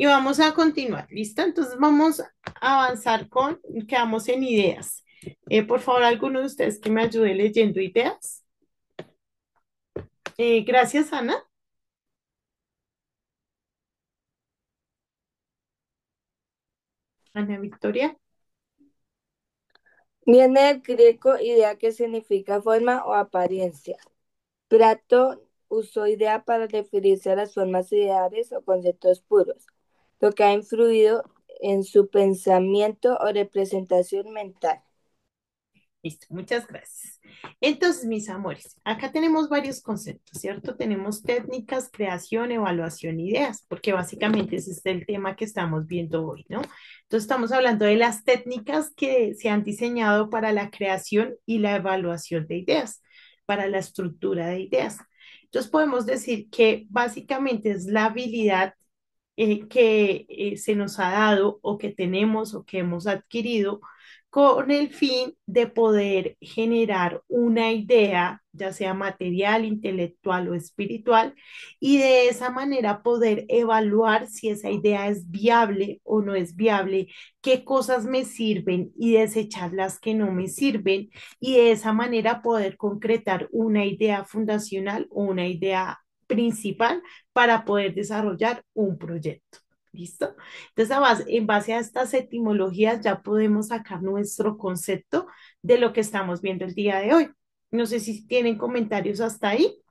Y vamos a continuar, ¿listo? Entonces vamos a avanzar quedamos en ideas. Por favor, alguno de ustedes que me ayude leyendo ideas. Gracias, Ana. Ana Victoria. Viene del griego idea que significa forma o apariencia. Platón usó idea para referirse a las formas ideales o conceptos puros, lo que ha influido en su pensamiento o representación mental. Listo, muchas gracias. Entonces, mis amores, acá tenemos varios conceptos, ¿cierto? Tenemos técnicas, creación, evaluación, ideas, porque básicamente ese es el tema que estamos viendo hoy, ¿no? Entonces, estamos hablando de las técnicas que se han diseñado para la creación y la evaluación de ideas, para la estructura de ideas. Entonces, podemos decir que básicamente es la habilidad que se nos ha dado o que tenemos o que hemos adquirido con el fin de poder generar una idea, ya sea material, intelectual o espiritual, y de esa manera poder evaluar si esa idea es viable o no es viable, qué cosas me sirven y desechar las que no me sirven, y de esa manera poder concretar una idea fundacional o una idea principal para poder desarrollar un proyecto. ¿Listo? Entonces, en base a estas etimologías ya podemos sacar nuestro concepto de lo que estamos viendo el día de hoy. No sé si tienen comentarios hasta ahí.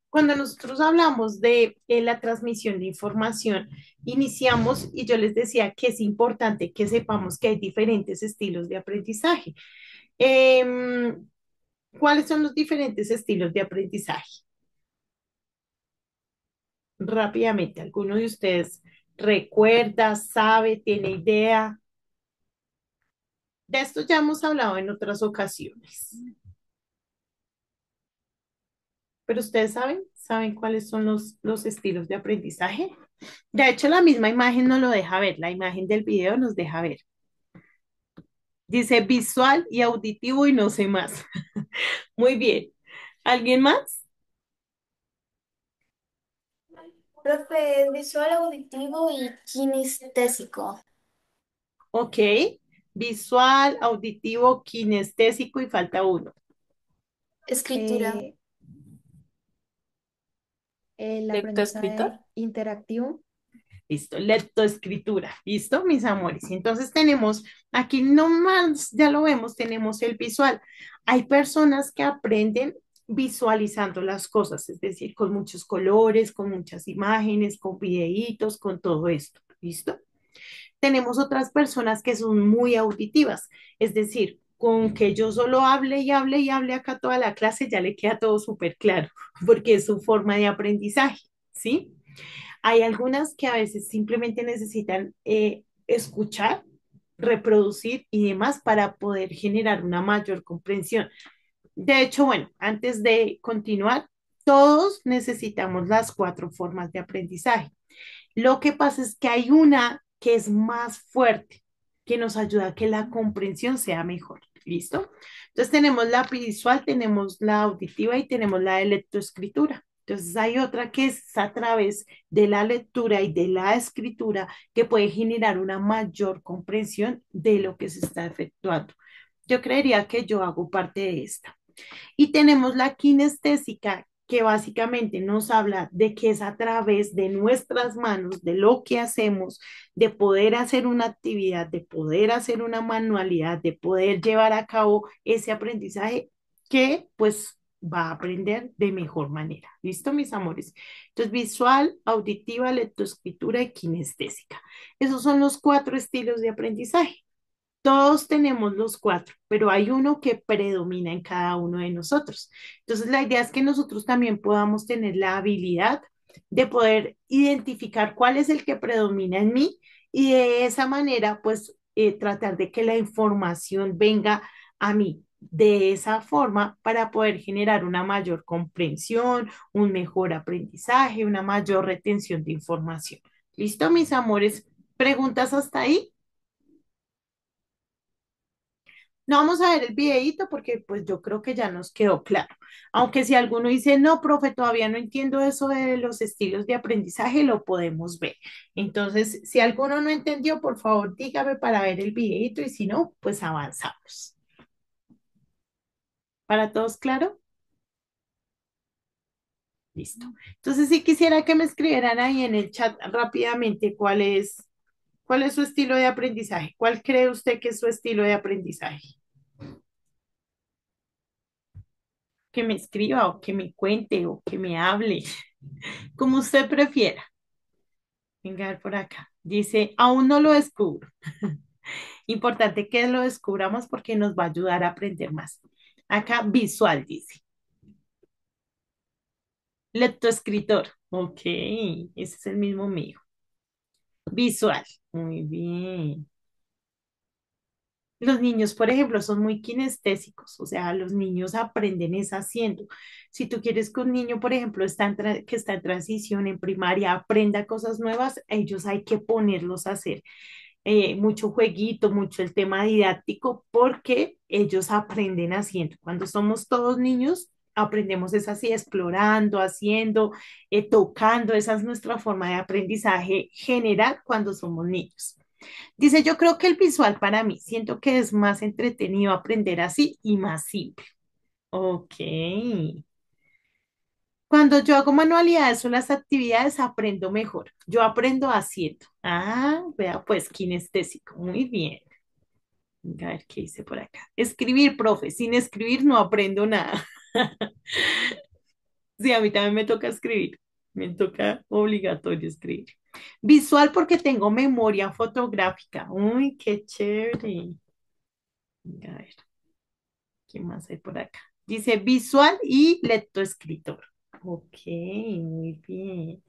Cuando nosotros hablamos de la transmisión de información, iniciamos y yo les decía que es importante que sepamos que hay diferentes estilos de aprendizaje. Em, ¿Cuáles son los diferentes estilos de aprendizaje? Rápidamente, ¿alguno de ustedes recuerda, sabe, tiene idea? De esto ya hemos hablado en otras ocasiones, pero ustedes saben cuáles son los estilos de aprendizaje. De hecho, la misma imagen nos lo deja ver, la imagen del video nos deja ver. Dice visual y auditivo y no sé más. Muy bien. ¿Alguien más? Profe, visual, auditivo y kinestésico. Ok. Visual, auditivo, kinestésico y falta uno. Escritura. Eh, el ¿Lectoescritor? aprendizaje interactivo. Listo, lectoescritura. ¿Listo, mis amores? Entonces tenemos, aquí nomás, ya lo vemos, tenemos el visual. Hay personas que aprenden visualizando las cosas, es decir, con muchos colores, con muchas imágenes, con videitos, con todo esto. ¿Listo? Tenemos otras personas que son muy auditivas, es decir, con que yo solo hable y hable y hable acá toda la clase, ya le queda todo súper claro, porque es su forma de aprendizaje, ¿sí? Hay algunas que a veces simplemente necesitan escuchar, reproducir y demás para poder generar una mayor comprensión. De hecho, bueno, antes de continuar, todos necesitamos las cuatro formas de aprendizaje. Lo que pasa es que hay una que es más fuerte, que nos ayuda a que la comprensión sea mejor. ¿Listo? Entonces tenemos la visual, tenemos la auditiva y tenemos la de lectoescritura. Entonces hay otra que es a través de la lectura y de la escritura que puede generar una mayor comprensión de lo que se está efectuando. Yo creería que yo hago parte de esta. Y tenemos la kinestésica, que básicamente nos habla de que es a través de nuestras manos, de lo que hacemos, de poder hacer una actividad, de poder hacer una manualidad, de poder llevar a cabo ese aprendizaje que pues va a aprender de mejor manera. ¿Listo, mis amores? Entonces, visual, auditiva, lectoescritura y kinestésica. Esos son los cuatro estilos de aprendizaje. Todos tenemos los cuatro, pero hay uno que predomina en cada uno de nosotros. Entonces, la idea es que nosotros también podamos tener la habilidad de poder identificar cuál es el que predomina en mí y de esa manera, pues, tratar de que la información venga a mí de esa forma para poder generar una mayor comprensión, un mejor aprendizaje, una mayor retención de información. ¿Listo, mis amores? ¿Preguntas hasta ahí? No vamos a ver el videíto porque pues yo creo que ya nos quedó claro. Aunque si alguno dice, no, profe, todavía no entiendo eso de los estilos de aprendizaje, lo podemos ver. Entonces, si alguno no entendió, por favor, dígame para ver el videíto y si no, pues avanzamos. ¿Para todos claro? Listo. Entonces, si quisiera que me escribieran ahí en el chat rápidamente cuál es su estilo de aprendizaje. ¿Cuál cree usted que es su estilo de aprendizaje? Que me escriba o que me cuente o que me hable, como usted prefiera. Venga, a ver por acá. Dice, aún no lo descubro. Importante que lo descubramos porque nos va a ayudar a aprender más. Acá, visual, dice. Lectoescritor. Ok, ese es el mismo mío. Visual. Muy bien. Los niños, por ejemplo, son muy kinestésicos, o sea, los niños aprenden es haciendo. Si tú quieres que un niño, por ejemplo, que está en transición en primaria, aprenda cosas nuevas, ellos hay que ponerlos a hacer mucho jueguito, mucho el tema didáctico, porque ellos aprenden haciendo. Cuando somos todos niños, aprendemos es así, explorando, haciendo, tocando. Esa es nuestra forma de aprendizaje general cuando somos niños. Dice, yo creo que el visual para mí, siento que es más entretenido aprender así y más simple. Ok. Cuando yo hago manualidades o las actividades, aprendo mejor. Yo aprendo haciendo. Ah, vea, pues kinestésico. Muy bien. A ver qué hice por acá. Escribir, profe. Sin escribir no aprendo nada. Sí, a mí también me toca escribir. Me toca obligatorio escribir. Visual porque tengo memoria fotográfica. Uy, qué chévere. A ver, ¿qué más hay por acá? Dice visual y lectoescritor. Ok, muy bien.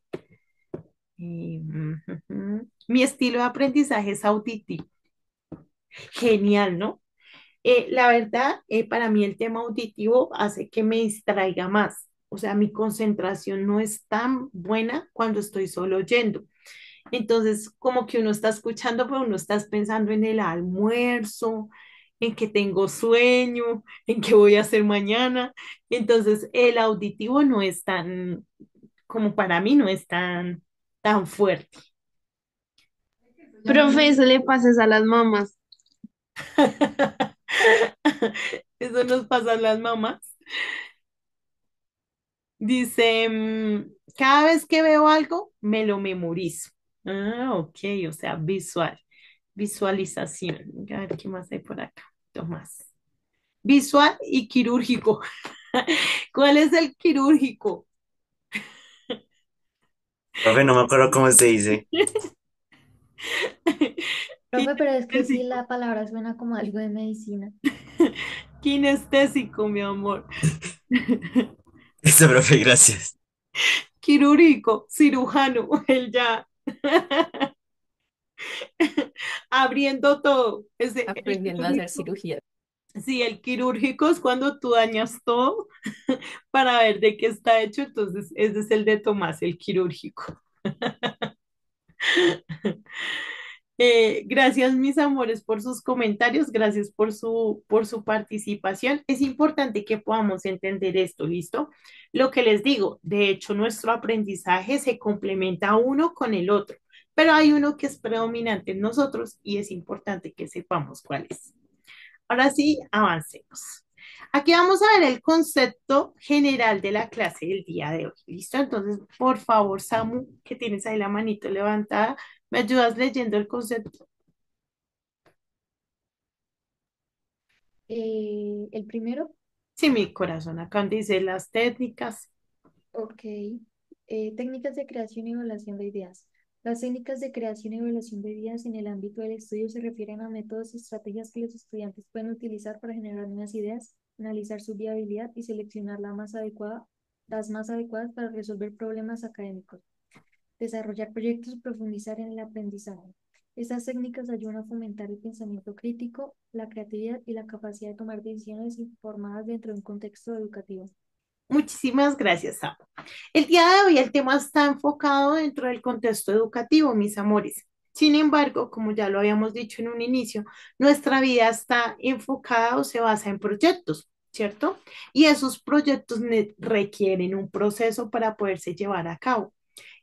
Ujú. Mi estilo de aprendizaje es auditivo. Genial, ¿no? La verdad, para mí el tema auditivo hace que me distraiga más. O sea, mi concentración no es tan buena cuando estoy solo oyendo. Entonces, como que uno está escuchando, pero uno está pensando en el almuerzo, en que tengo sueño, en qué voy a hacer mañana. Entonces, el auditivo no es tan, como para mí, no es tan fuerte. Profe, eso le pasa a las mamás. Eso nos pasa a las mamás. Dice, cada vez que veo algo, me lo memorizo. Ah, ok, o sea, visualización. A ver qué más hay por acá. Tomás. Visual y quirúrgico. ¿Cuál es el quirúrgico? Profe, no me acuerdo cómo se dice. Profe, pero es que sí, Kinestésico. la palabra suena como algo de medicina. Kinestésico, mi amor. Este, profe, gracias. Quirúrgico, cirujano, él ya abriendo todo. El Aprendiendo a hacer quirúrgico. cirugía. Sí, el quirúrgico es cuando tú dañas todo para ver de qué está hecho, entonces ese es el de Tomás, el quirúrgico. Gracias, mis amores, por sus comentarios, gracias por su participación. Es importante que podamos entender esto, ¿listo? Lo que les digo, de hecho, nuestro aprendizaje se complementa uno con el otro, pero hay uno que es predominante en nosotros y es importante que sepamos cuál es. Ahora sí, avancemos. Aquí vamos a ver el concepto general de la clase del día de hoy. ¿Listo? Entonces, por favor, Samu, que tienes ahí la manito levantada, ¿me ayudas leyendo el concepto? El primero, Sí, mi corazón, acá donde dice las técnicas. ok. Técnicas de creación y evaluación de ideas. Las técnicas de creación y evaluación de ideas en el ámbito del estudio se refieren a métodos y estrategias que los estudiantes pueden utilizar para generar nuevas ideas, analizar su viabilidad y seleccionar las más adecuadas para resolver problemas académicos. Desarrollar proyectos y profundizar en el aprendizaje. Estas técnicas ayudan a fomentar el pensamiento crítico, la creatividad y la capacidad de tomar decisiones informadas dentro de un contexto educativo. Muchísimas gracias, Samu. El día de hoy el tema está enfocado dentro del contexto educativo, mis amores. Sin embargo, como ya lo habíamos dicho en un inicio, nuestra vida está enfocada o se basa en proyectos, ¿cierto? Y esos proyectos requieren un proceso para poderse llevar a cabo.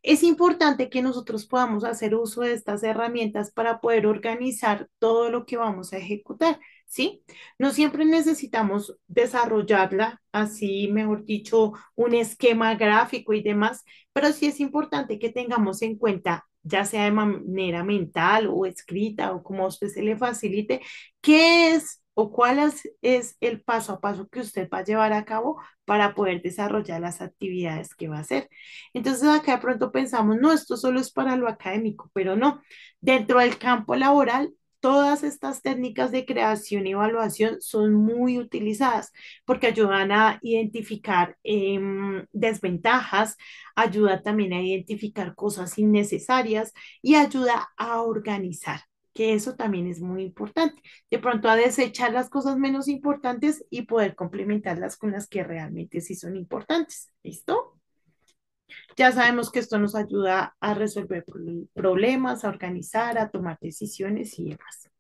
Es importante que nosotros podamos hacer uso de estas herramientas para poder organizar todo lo que vamos a ejecutar, ¿sí? No siempre necesitamos desarrollarla así, mejor dicho, un esquema gráfico y demás, pero sí es importante que tengamos en cuenta, ya sea de manera mental o escrita o como a usted se le facilite, qué es o cuál es el paso a paso que usted va a llevar a cabo para poder desarrollar las actividades que va a hacer. Entonces acá de pronto pensamos, no, esto solo es para lo académico, pero no. Dentro del campo laboral, todas estas técnicas de creación y evaluación son muy utilizadas porque ayudan a identificar desventajas, ayuda también a identificar cosas innecesarias y ayuda a organizar, que eso también es muy importante. De pronto a desechar las cosas menos importantes y poder complementarlas con las que realmente sí son importantes. ¿Listo? Ya sabemos que esto nos ayuda a resolver problemas, a organizar, a tomar decisiones y demás.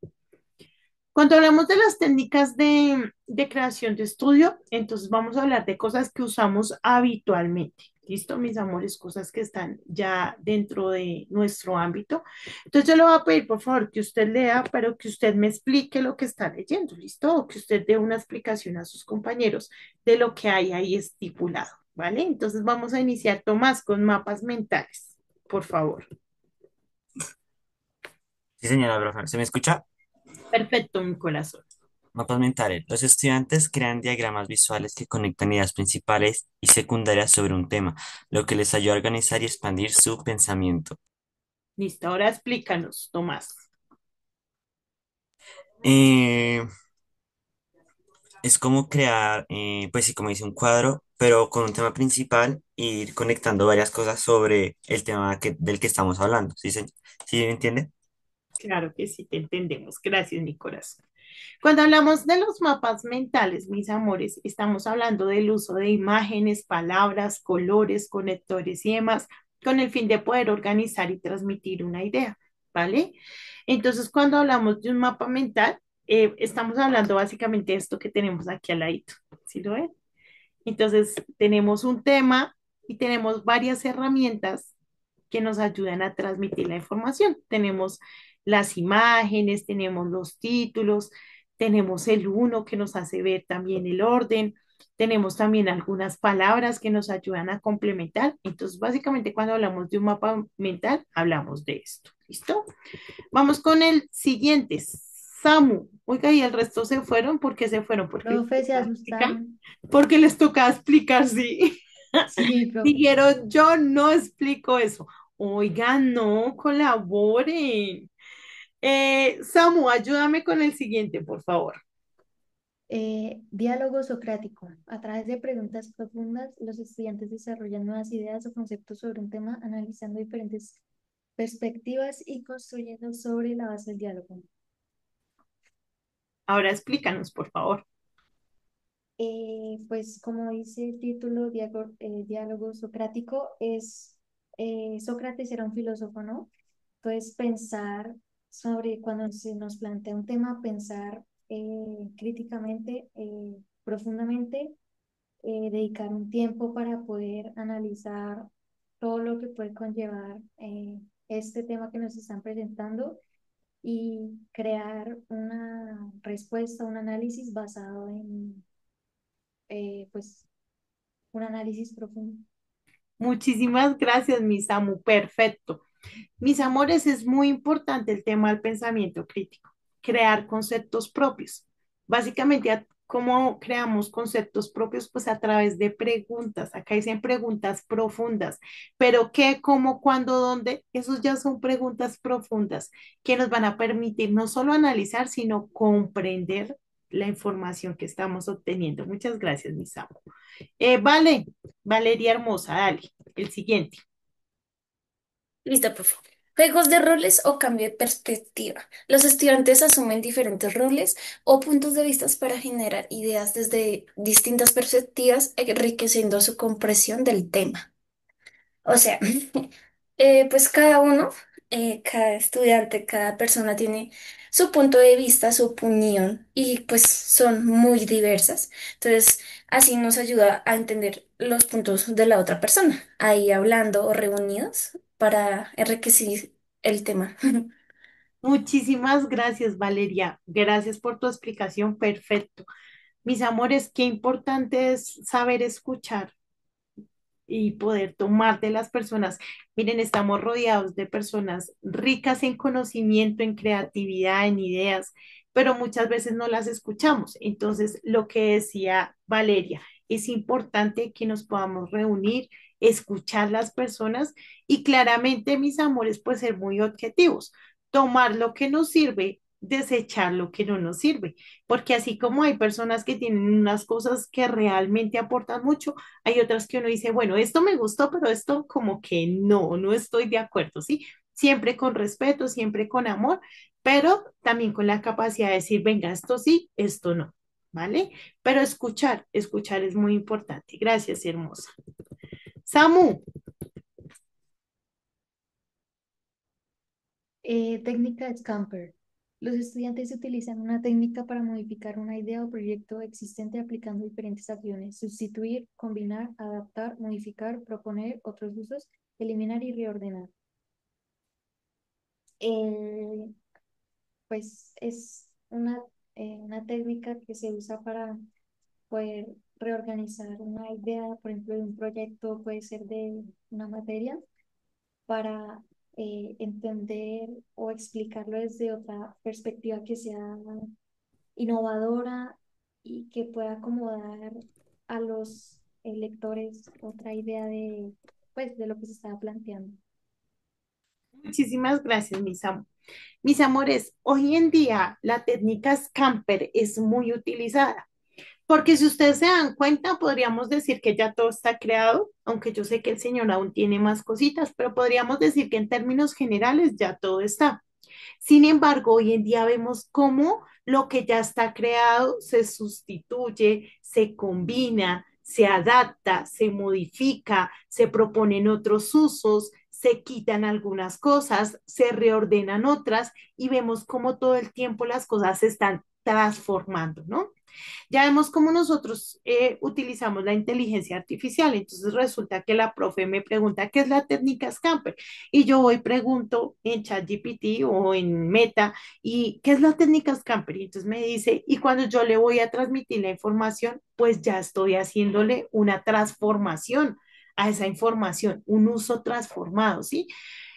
Cuando hablamos de las técnicas de creación de estudio, entonces vamos a hablar de cosas que usamos habitualmente. ¿Listo, mis amores? Cosas que están ya dentro de nuestro ámbito. Entonces yo le voy a pedir, por favor, que usted lea, pero que usted me explique lo que está leyendo, ¿listo? O que usted dé una explicación a sus compañeros de lo que hay ahí estipulado, ¿vale? Entonces vamos a iniciar, Tomás, con mapas mentales, por favor. Sí, señora, profe. ¿Se me escucha? Perfecto, mi corazón. Mapas mentales. Los estudiantes crean diagramas visuales que conectan ideas principales y secundarias sobre un tema, lo que les ayuda a organizar y expandir su pensamiento. Listo, ahora explícanos, Tomás. Eh, es como crear, pues sí, como dice, un cuadro, pero con un tema principal y ir conectando varias cosas sobre el tema del que estamos hablando. ¿Sí, sí me entiende? Claro que sí, te entendemos. Gracias, mi corazón. Cuando hablamos de los mapas mentales, mis amores, estamos hablando del uso de imágenes, palabras, colores, conectores y demás, con el fin de poder organizar y transmitir una idea, ¿vale? Entonces, cuando hablamos de un mapa mental, estamos hablando básicamente de esto que tenemos aquí al ladito, ¿sí lo ven? Entonces, tenemos un tema y tenemos varias herramientas que nos ayudan a transmitir la información. Tenemos las imágenes, tenemos los títulos, tenemos el uno que nos hace ver también el orden, tenemos también algunas palabras que nos ayudan a complementar. Entonces, básicamente cuando hablamos de un mapa mental, hablamos de esto. ¿Listo? Vamos con el siguiente. Samu. Oiga, y el resto se fueron. ¿Por qué se fueron? Porque les Profe, se toca explicar. asustaron. Porque les toca explicar, sí. Sí, profe. Dijeron, yo no explico eso. Oigan, no, colaboren. Samu, ayúdame con el siguiente, por favor. Diálogo socrático. A través de preguntas profundas, los estudiantes desarrollan nuevas ideas o conceptos sobre un tema, analizando diferentes perspectivas y construyendo sobre la base del diálogo. Ahora explícanos, por favor. Pues como dice el título, diálogo socrático, Sócrates era un filósofo, ¿no? Entonces pensar sobre cuando se nos plantea un tema, pensar críticamente, profundamente, dedicar un tiempo para poder analizar todo lo que puede conllevar este tema que nos están presentando y crear una respuesta, un análisis basado en pues un análisis profundo. Muchísimas gracias, mi Samu. Perfecto. Mis amores, es muy importante el tema del pensamiento crítico, crear conceptos propios. Básicamente, ¿cómo creamos conceptos propios? Pues a través de preguntas. Acá dicen preguntas profundas, pero ¿qué, cómo, cuándo, dónde? Esos ya son preguntas profundas que nos van a permitir no solo analizar, sino comprender la información que estamos obteniendo. Muchas gracias, mis amos. Vale, Valeria hermosa, dale, el siguiente. Listo, profe. Juegos de roles o cambio de perspectiva. Los estudiantes asumen diferentes roles o puntos de vista para generar ideas desde distintas perspectivas, enriqueciendo su comprensión del tema. O sea, pues cada uno Cada estudiante, cada persona tiene su punto de vista, su opinión y pues son muy diversas. Entonces, así nos ayuda a entender los puntos de la otra persona, ahí hablando o reunidos para enriquecer el tema. Muchísimas gracias, Valeria. Gracias por tu explicación. Perfecto. Mis amores, qué importante es saber escuchar y poder tomar de las personas. Miren, estamos rodeados de personas ricas en conocimiento, en creatividad, en ideas, pero muchas veces no las escuchamos. Entonces, lo que decía Valeria, es importante que nos podamos reunir, escuchar las personas y claramente, mis amores, pues ser muy objetivos, tomar lo que nos sirve, desechar lo que no nos sirve, porque así como hay personas que tienen unas cosas que realmente aportan mucho, hay otras que uno dice, bueno, esto me gustó, pero esto como que no estoy de acuerdo, ¿sí? Siempre con respeto, siempre con amor, pero también con la capacidad de decir, venga, esto sí, esto no, ¿vale? Pero escuchar es muy importante. Gracias, hermosa. Samu, Técnica Scamper. Los estudiantes utilizan una técnica para modificar una idea o proyecto existente aplicando diferentes acciones: sustituir, combinar, adaptar, modificar, proponer otros usos, eliminar y reordenar. Eh, pues es una técnica que se usa para poder reorganizar una idea, por ejemplo, de un proyecto, puede ser de una materia, para entender o explicarlo desde otra perspectiva que sea innovadora y que pueda acomodar a los lectores otra idea de, pues, de lo que se estaba planteando. muchísimas gracias, mis amores. Hoy en día la técnica Scamper es muy utilizada. Porque si ustedes se dan cuenta, podríamos decir que ya todo está creado, aunque yo sé que el Señor aún tiene más cositas, pero podríamos decir que en términos generales ya todo está. Sin embargo, hoy en día vemos cómo lo que ya está creado se sustituye, se combina, se adapta, se modifica, se proponen otros usos, se quitan algunas cosas, se reordenan otras y vemos cómo todo el tiempo las cosas se están transformando, ¿no? Ya vemos cómo nosotros utilizamos la inteligencia artificial. Entonces resulta que la profe me pregunta, ¿qué es la técnica Scamper? Y yo voy pregunto en ChatGPT o en Meta, ¿y qué es la técnica Scamper? Y entonces me dice, y cuando yo le voy a transmitir la información, pues ya estoy haciéndole una transformación a esa información, un uso transformado, ¿sí?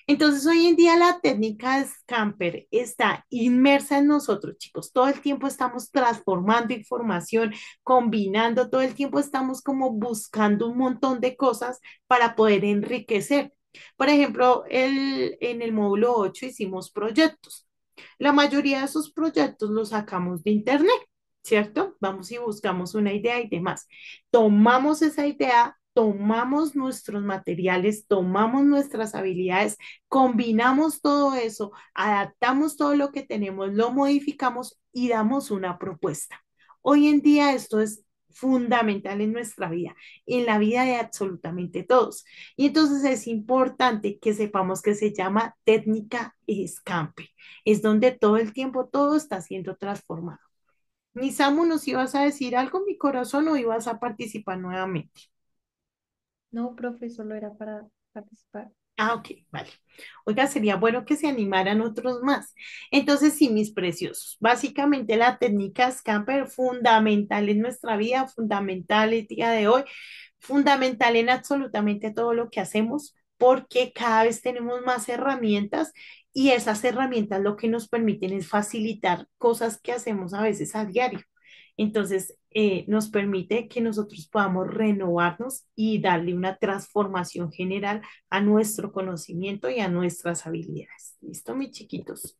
Entonces, hoy en día la técnica de Scamper está inmersa en nosotros, chicos. Todo el tiempo estamos transformando información, combinando, todo el tiempo estamos como buscando un montón de cosas para poder enriquecer. Por ejemplo, en el módulo 8 hicimos proyectos. La mayoría de esos proyectos los sacamos de internet, ¿cierto? Vamos y buscamos una idea y demás. Tomamos esa idea, tomamos nuestros materiales, tomamos nuestras habilidades, combinamos todo eso, adaptamos todo lo que tenemos, lo modificamos y damos una propuesta. Hoy en día esto es fundamental en nuestra vida, en la vida de absolutamente todos. Y entonces es importante que sepamos que se llama técnica escampe. Es donde todo el tiempo todo está siendo transformado. Mi Samu, ¿nos ibas a decir algo, mi corazón, o ibas a participar nuevamente? No, profe, solo era para participar. Ah, ok, vale. Oiga, sería bueno que se animaran otros más. Entonces, sí, mis preciosos, básicamente la técnica Scamper fundamental en nuestra vida, fundamental el día de hoy, fundamental en absolutamente todo lo que hacemos, porque cada vez tenemos más herramientas y esas herramientas lo que nos permiten es facilitar cosas que hacemos a veces a diario. Entonces, nos permite que nosotros podamos renovarnos y darle una transformación general a nuestro conocimiento y a nuestras habilidades. ¿Listo, mis chiquitos?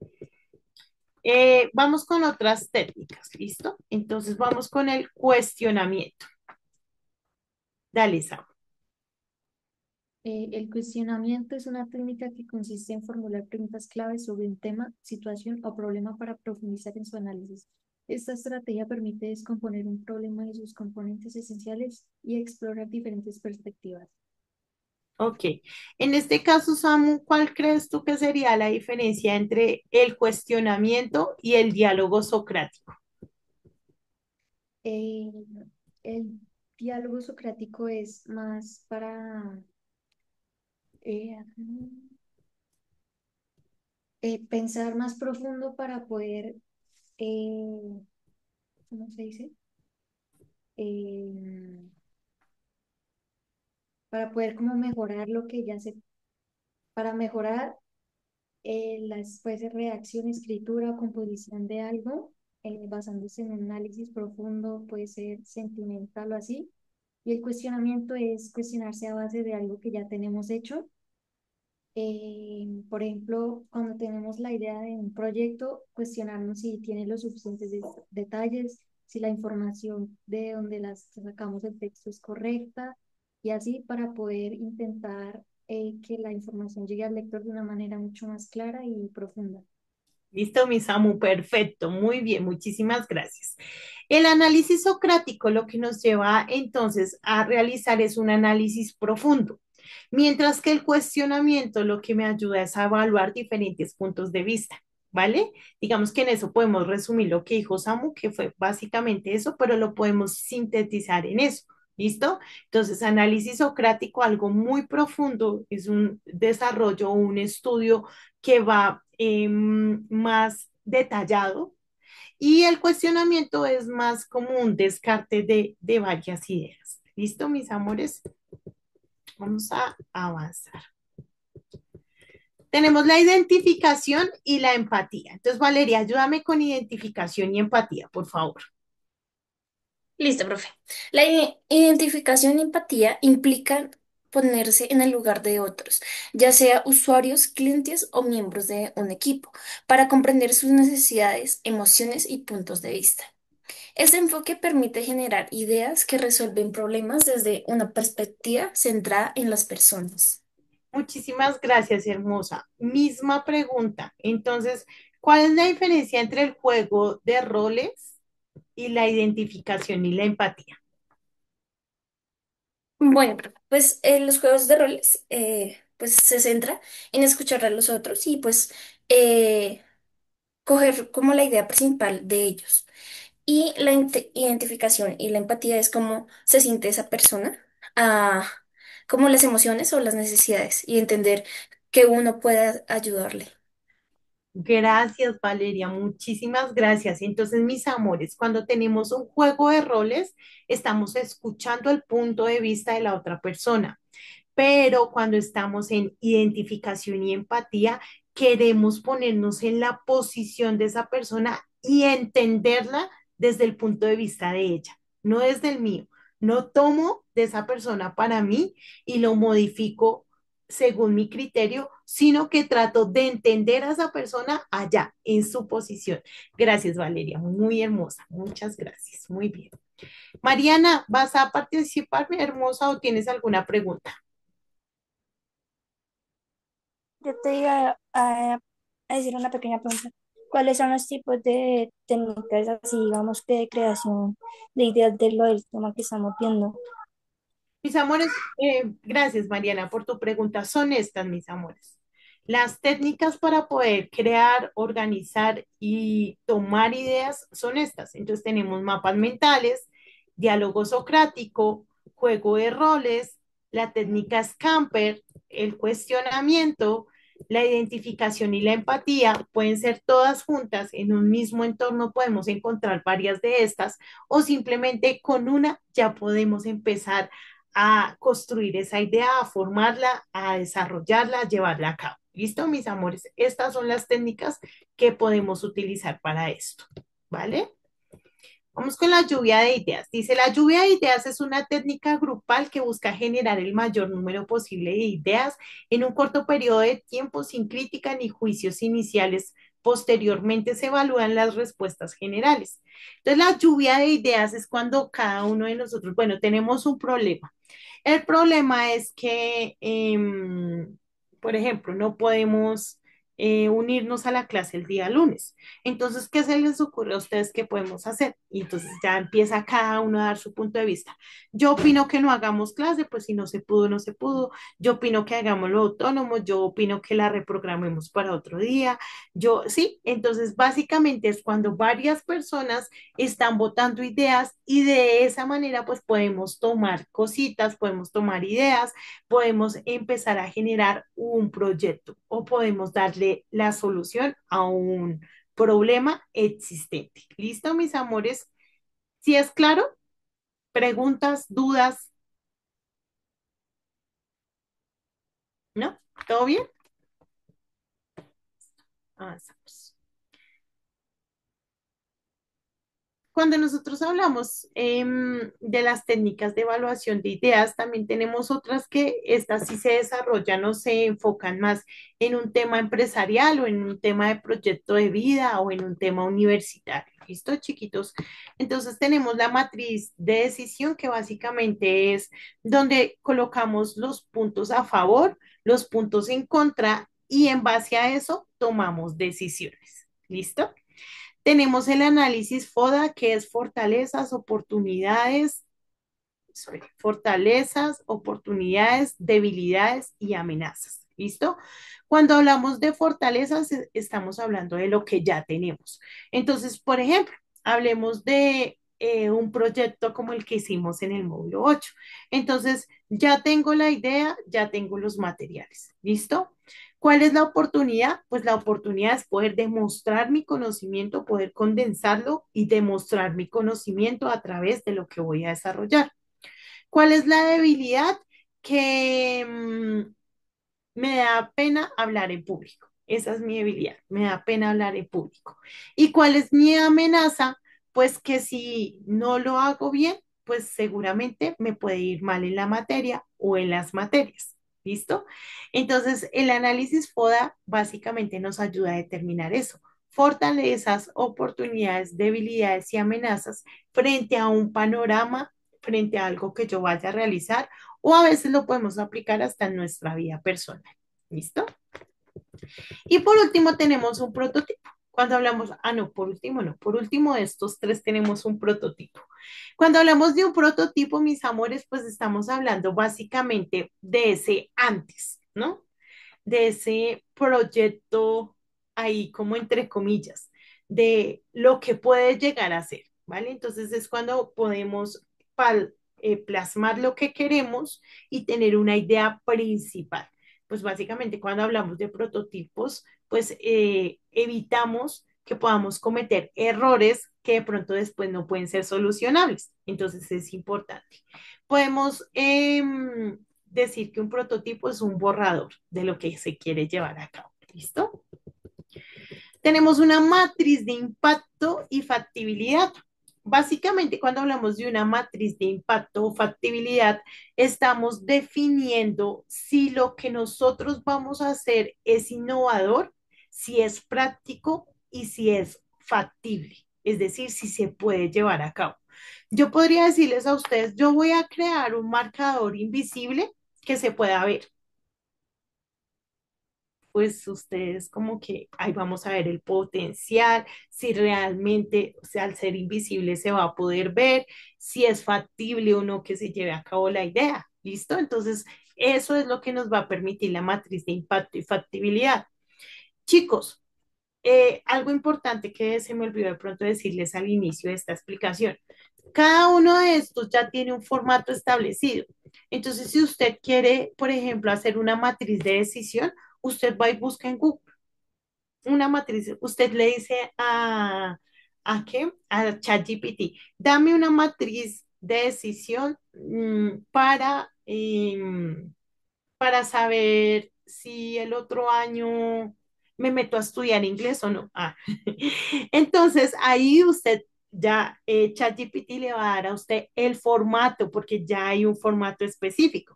Vamos con otras técnicas, ¿listo? Entonces vamos con el cuestionamiento. Dale, Sam. El cuestionamiento es una técnica que consiste en formular preguntas claves sobre un tema, situación o problema para profundizar en su análisis. Esta estrategia permite descomponer un problema de sus componentes esenciales y explorar diferentes perspectivas. Ok. En este caso, Samu, ¿cuál crees tú que sería la diferencia entre el cuestionamiento y el diálogo socrático? Eh, el diálogo socrático es más para pensar más profundo para poder, eh, ¿cómo se dice? Eh, para poder como mejorar lo que ya se, para mejorar las, puede ser redacción, escritura o composición de algo, basándose en un análisis profundo, puede ser sentimental o así. Y el cuestionamiento es cuestionarse a base de algo que ya tenemos hecho. Por ejemplo, cuando tenemos la idea de un proyecto, cuestionarnos si tiene los suficientes detalles, si la información de donde las sacamos del texto es correcta, y así para poder intentar que la información llegue al lector de una manera mucho más clara y profunda. Listo, mi Samu, perfecto, muy bien, muchísimas gracias. El análisis socrático lo que nos lleva entonces a realizar es un análisis profundo, mientras que el cuestionamiento lo que me ayuda es a evaluar diferentes puntos de vista, ¿vale? Digamos que en eso podemos resumir lo que dijo Samu, que fue básicamente eso, pero lo podemos sintetizar en eso. ¿Listo? Entonces, análisis socrático, algo muy profundo, es un desarrollo o un estudio que va más detallado y el cuestionamiento es más como un descarte de varias ideas. ¿Listo, mis amores? Vamos a avanzar. Tenemos la identificación y la empatía. Entonces, Valeria, ayúdame con identificación y empatía, por favor. Listo, profe. La identificación y empatía implican ponerse en el lugar de otros, ya sea usuarios, clientes o miembros de un equipo, para comprender sus necesidades, emociones y puntos de vista. Este enfoque permite generar ideas que resuelven problemas desde una perspectiva centrada en las personas. Muchísimas gracias, hermosa. Misma pregunta. Entonces, ¿cuál es la diferencia entre el juego de roles y la identificación y la empatía? Bueno, pues los juegos de roles pues se centra en escuchar a los otros y pues eh, coger como la idea principal de ellos. Y la identificación y la empatía es cómo se siente esa persona, ah, como las emociones o las necesidades y entender que uno puede ayudarle. Gracias, Valeria, muchísimas gracias. Entonces, mis amores, cuando tenemos un juego de roles, estamos escuchando el punto de vista de la otra persona, pero cuando estamos en identificación y empatía, queremos ponernos en la posición de esa persona y entenderla desde el punto de vista de ella, no desde el mío. No tomo de esa persona para mí y lo modifico según mi criterio, sino que trato de entender a esa persona allá, en su posición. Gracias, Valeria, muy hermosa. Muchas gracias. Muy bien. Mariana, ¿vas a participar, mi hermosa, o tienes alguna pregunta? Yo te iba a decir una pequeña pregunta. ¿Cuáles son los tipos de técnicas así, digamos, que de creación de ideas de lo del tema que estamos viendo? Mis amores, gracias Mariana por tu pregunta. Son estas, mis amores. Las técnicas para poder crear, organizar y tomar ideas son estas. Entonces tenemos mapas mentales, diálogo socrático, juego de roles, la técnica Scamper, el cuestionamiento, la identificación y la empatía. Pueden ser todas juntas en un mismo entorno, podemos encontrar varias de estas o simplemente con una ya podemos empezar a construir esa idea, a formarla, a desarrollarla, a llevarla a cabo. ¿Listo, mis amores? Estas son las técnicas que podemos utilizar para esto, ¿vale? Vamos con la lluvia de ideas. Dice, la lluvia de ideas es una técnica grupal que busca generar el mayor número posible de ideas en un corto periodo de tiempo sin crítica ni juicios iniciales. Posteriormente se evalúan las respuestas generales. Entonces, la lluvia de ideas es cuando cada uno de nosotros, bueno, tenemos un problema. El problema es que, por ejemplo, no podemos unirnos a la clase el día lunes. Entonces, ¿qué se les ocurre a ustedes que podemos hacer? Y entonces ya empieza cada uno a dar su punto de vista. Yo opino que no hagamos clase, pues si no se pudo, no se pudo. Yo opino que hagámoslo autónomo, yo opino que la reprogramemos para otro día. Yo, sí, entonces básicamente es cuando varias personas están votando ideas y de esa manera pues podemos tomar cositas, podemos tomar ideas, podemos empezar a generar un proyecto o podemos darle la solución a un problema existente. ¿Listo, mis amores? ¿Si es claro? ¿Preguntas, dudas? ¿No? ¿Todo bien? Avanzamos. Cuando nosotros hablamos de las técnicas de evaluación de ideas, también tenemos otras que estas sí se desarrollan o se enfocan más en un tema empresarial o en un tema de proyecto de vida o en un tema universitario. ¿Listo, chiquitos? Entonces tenemos la matriz de decisión que básicamente es donde colocamos los puntos a favor, los puntos en contra y en base a eso tomamos decisiones. ¿Listo? Tenemos el análisis FODA, que es fortalezas, oportunidades, debilidades y amenazas. ¿Listo? Cuando hablamos de fortalezas, estamos hablando de lo que ya tenemos. Entonces, por ejemplo, hablemos de un proyecto como el que hicimos en el módulo 8. Entonces, ya tengo la idea, ya tengo los materiales. ¿Listo? ¿Cuál es la oportunidad? Pues la oportunidad es poder demostrar mi conocimiento, poder condensarlo y demostrar mi conocimiento a través de lo que voy a desarrollar. ¿Cuál es la debilidad? Que me da pena hablar en público. Esa es mi debilidad, me da pena hablar en público. ¿Y cuál es mi amenaza? Pues que si no lo hago bien, pues seguramente me puede ir mal en la materia o en las materias. ¿Listo? Entonces, el análisis FODA básicamente nos ayuda a determinar eso. Fortalezas, oportunidades, debilidades y amenazas frente a un panorama, frente a algo que yo vaya a realizar o a veces lo podemos aplicar hasta en nuestra vida personal. ¿Listo? Y por último tenemos un prototipo. Cuando hablamos, no, por último no, por último de estos tres tenemos un prototipo. Cuando hablamos de un prototipo, mis amores, pues estamos hablando básicamente de ese antes, ¿no? De ese proyecto ahí como entre comillas, de lo que puede llegar a ser, ¿vale? Entonces es cuando podemos plasmar lo que queremos y tener una idea principal. Pues básicamente cuando hablamos de prototipos, pues evitamos que podamos cometer errores que de pronto después no pueden ser solucionables. Entonces es importante. Podemos decir que un prototipo es un borrador de lo que se quiere llevar a cabo. ¿Listo? Tenemos una matriz de impacto y factibilidad. Básicamente, cuando hablamos de una matriz de impacto o factibilidad, estamos definiendo si lo que nosotros vamos a hacer es innovador, si es práctico y si es factible, es decir, si se puede llevar a cabo. Yo podría decirles a ustedes, yo voy a crear un marcador invisible que se pueda ver. Pues ustedes como que ahí vamos a ver el potencial, si realmente, o sea, al ser invisible se va a poder ver, si es factible o no que se lleve a cabo la idea. ¿Listo? Entonces, eso es lo que nos va a permitir la matriz de impacto y factibilidad. Chicos, algo importante que se me olvidó de pronto decirles al inicio de esta explicación. Cada uno de estos ya tiene un formato establecido. Entonces, si usted quiere, por ejemplo, hacer una matriz de decisión, usted va y busca en Google una matriz. Usted le dice ¿a qué? A ChatGPT, dame una matriz de decisión para saber si el otro año me meto a estudiar inglés o no. Entonces, ahí usted ya, ChatGPT le va a dar a usted el formato, porque ya hay un formato específico.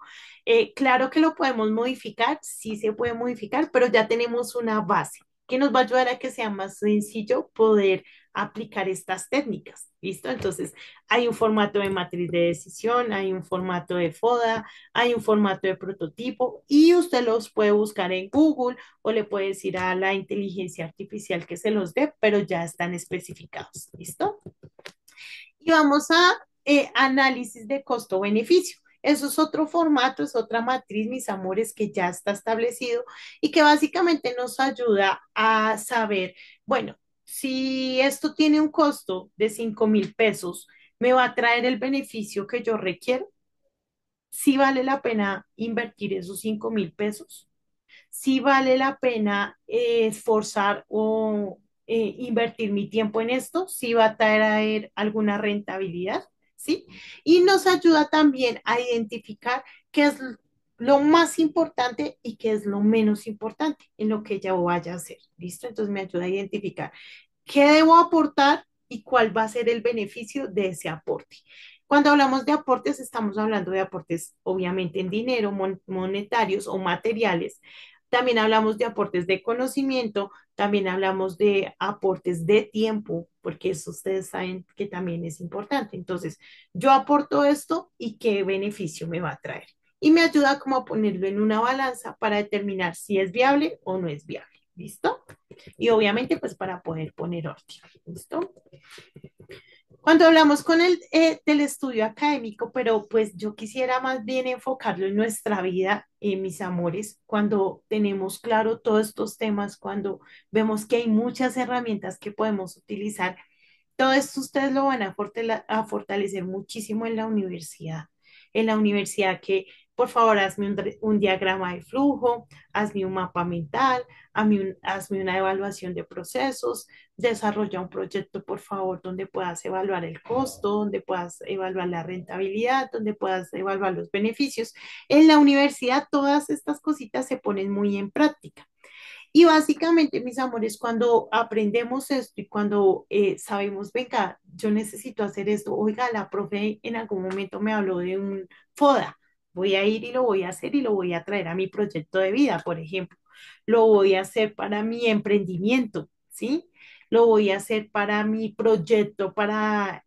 Claro que lo podemos modificar, sí se puede modificar, pero ya tenemos una base que nos va a ayudar a que sea más sencillo poder aplicar estas técnicas. ¿Listo? Entonces, hay un formato de matriz de decisión, hay un formato de FODA, hay un formato de prototipo y usted los puede buscar en Google o le puede decir a la inteligencia artificial que se los dé, pero ya están especificados. ¿Listo? Y vamos a análisis de costo-beneficio. Eso es otro formato, es otra matriz, mis amores, que ya está establecido y que básicamente nos ayuda a saber, bueno, si esto tiene un costo de 5.000 pesos, ¿me va a traer el beneficio que yo requiero? ¿Sí vale la pena invertir esos 5.000 pesos? Si vale la pena esforzar o invertir mi tiempo en esto, si va a traer alguna rentabilidad, ¿sí? Y nos ayuda también a identificar qué es lo más importante y qué es lo menos importante en lo que ya vaya a hacer, ¿listo? Entonces me ayuda a identificar qué debo aportar y cuál va a ser el beneficio de ese aporte. Cuando hablamos de aportes, estamos hablando de aportes obviamente en dinero, monetarios o materiales. También hablamos de aportes de conocimiento, también hablamos de aportes de tiempo, porque eso ustedes saben que también es importante. Entonces, yo aporto esto y qué beneficio me va a traer. Y me ayuda como a ponerlo en una balanza para determinar si es viable o no es viable. ¿Listo? Y obviamente, pues para poder poner orden. ¿Listo? Cuando hablamos con el del estudio académico, pero pues yo quisiera más bien enfocarlo en nuestra vida, mis amores, cuando tenemos claro todos estos temas, cuando vemos que hay muchas herramientas que podemos utilizar, todo esto ustedes lo van a fortalecer muchísimo en la universidad que por favor hazme un diagrama de flujo, hazme un mapa mental, hazme una evaluación de procesos, desarrolla un proyecto por favor donde puedas evaluar el costo, donde puedas evaluar la rentabilidad, donde puedas evaluar los beneficios. En la universidad todas estas cositas se ponen muy en práctica. Y básicamente, mis amores, cuando aprendemos esto y cuando sabemos, venga, yo necesito hacer esto, oiga, la profe en algún momento me habló de un FODA, voy a ir y lo voy a hacer y lo voy a traer a mi proyecto de vida, por ejemplo, lo voy a hacer para mi emprendimiento, ¿sí? Lo voy a hacer para mi proyecto, para,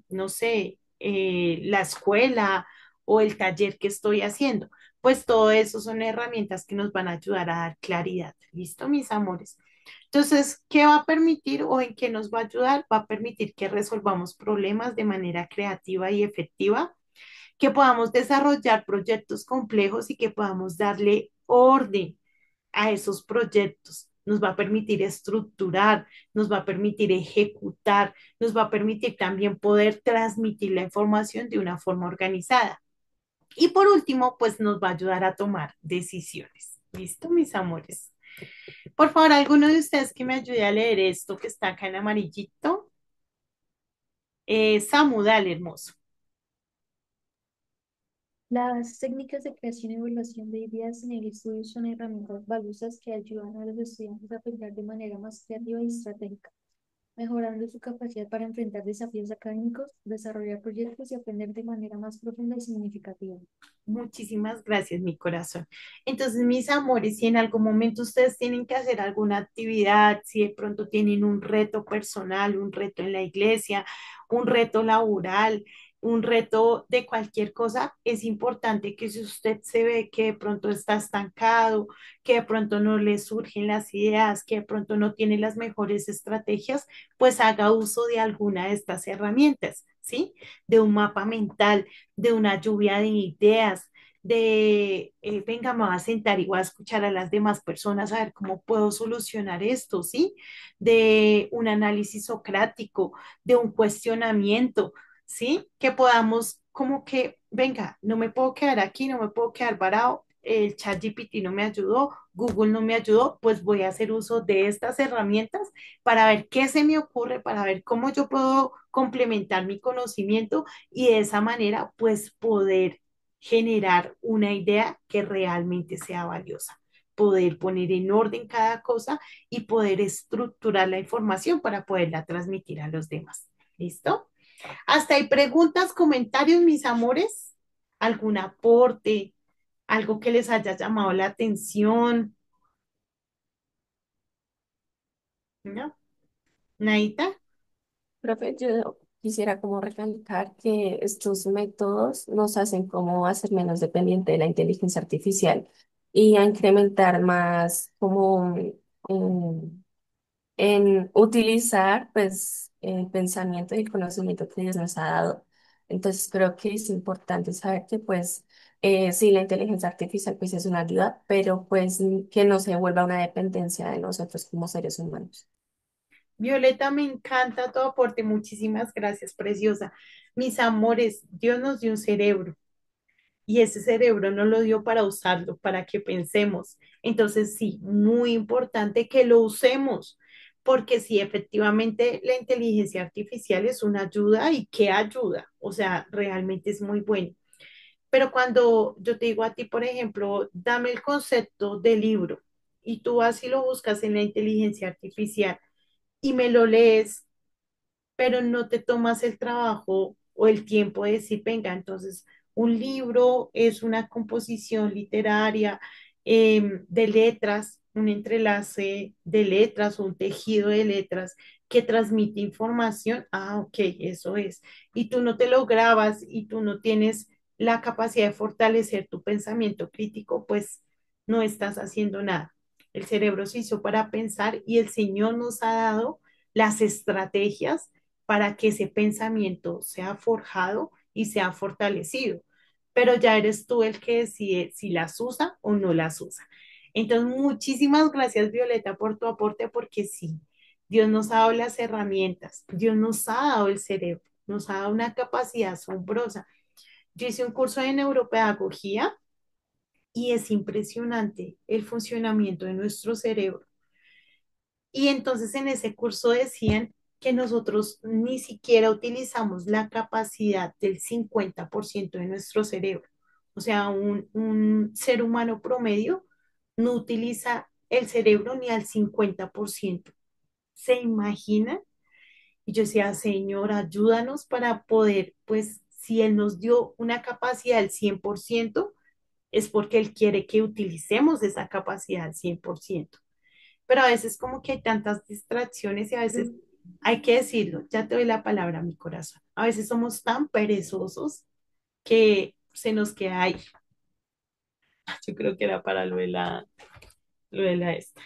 no sé, la escuela o el taller que estoy haciendo pues todo eso son herramientas que nos van a ayudar a dar claridad. ¿Listo, mis amores? Entonces, ¿qué va a permitir o en qué nos va a ayudar? Va a permitir que resolvamos problemas de manera creativa y efectiva, que podamos desarrollar proyectos complejos y que podamos darle orden a esos proyectos. Nos va a permitir estructurar, nos va a permitir ejecutar, nos va a permitir también poder transmitir la información de una forma organizada. Y por último, pues nos va a ayudar a tomar decisiones. ¿Listo, mis amores? Por favor, alguno de ustedes que me ayude a leer esto que está acá en amarillito. Samu, dale, hermoso. Las técnicas de creación y evaluación de ideas en el estudio son herramientas valiosas que ayudan a los estudiantes a pensar de manera más creativa y estratégica, mejorando su capacidad para enfrentar desafíos académicos, desarrollar proyectos y aprender de manera más profunda y significativa. Muchísimas gracias, mi corazón. Entonces, mis amores, si en algún momento ustedes tienen que hacer alguna actividad, si de pronto tienen un reto personal, un reto en la iglesia, un reto laboral, un reto de cualquier cosa, es importante que si usted se ve que de pronto está estancado, que de pronto no le surgen las ideas, que de pronto no tiene las mejores estrategias, pues haga uso de alguna de estas herramientas, ¿sí? De un mapa mental, de una lluvia de ideas, de, venga, me voy a sentar y voy a escuchar a las demás personas a ver cómo puedo solucionar esto, ¿sí? De un análisis socrático, de un cuestionamiento, ¿sí? Que podamos como que, venga, no me puedo quedar aquí, no me puedo quedar varado, el ChatGPT no me ayudó, Google no me ayudó, pues voy a hacer uso de estas herramientas para ver qué se me ocurre, para ver cómo yo puedo complementar mi conocimiento y de esa manera pues poder generar una idea que realmente sea valiosa, poder poner en orden cada cosa y poder estructurar la información para poderla transmitir a los demás. ¿Listo? Hasta hay preguntas, comentarios, mis amores, algún aporte, algo que les haya llamado la atención, ¿no? Nadita. Profe, yo quisiera como recalcar que estos métodos nos hacen como hacer menos dependiente de la inteligencia artificial y a incrementar más como en utilizar pues el pensamiento y el conocimiento que Dios nos ha dado. Entonces creo que es importante saber que pues sí, la inteligencia artificial pues es una ayuda, pero pues que no se vuelva una dependencia de nosotros como seres humanos. Violeta, me encanta tu aporte. Muchísimas gracias, preciosa. Mis amores, Dios nos dio un cerebro y ese cerebro no lo dio para usarlo, para que pensemos. Entonces, sí, muy importante que lo usemos, porque sí, efectivamente, la inteligencia artificial es una ayuda y qué ayuda. O sea, realmente es muy bueno. Pero cuando yo te digo a ti, por ejemplo, dame el concepto de libro y tú vas y lo buscas en la inteligencia artificial y me lo lees, pero no te tomas el trabajo o el tiempo de decir, venga, entonces un libro es una composición literaria de letras, un entrelace de letras o un tejido de letras que transmite información. Ah, ok, eso es. Y tú no te lo grabas y tú no tienes la capacidad de fortalecer tu pensamiento crítico, pues no estás haciendo nada. El cerebro se hizo para pensar y el Señor nos ha dado las estrategias para que ese pensamiento sea forjado y sea fortalecido. Pero ya eres tú el que decide si las usa o no las usa. Entonces, muchísimas gracias, Violeta, por tu aporte, porque sí, Dios nos ha dado las herramientas, Dios nos ha dado el cerebro, nos ha dado una capacidad asombrosa. Yo hice un curso de neuropedagogía y es impresionante el funcionamiento de nuestro cerebro. Y entonces en ese curso decían que nosotros ni siquiera utilizamos la capacidad del 50% de nuestro cerebro. O sea, un ser humano promedio no utiliza el cerebro ni al 50%. ¿Se imagina? Y yo decía, Señor, ayúdanos para poder, pues, si Él nos dio una capacidad del 100%, es porque Él quiere que utilicemos esa capacidad al 100%. Pero a veces como que hay tantas distracciones y a veces hay que decirlo, ya te doy la palabra, mi corazón. A veces somos tan perezosos que se nos queda ahí. Yo creo que era para lo de la esta.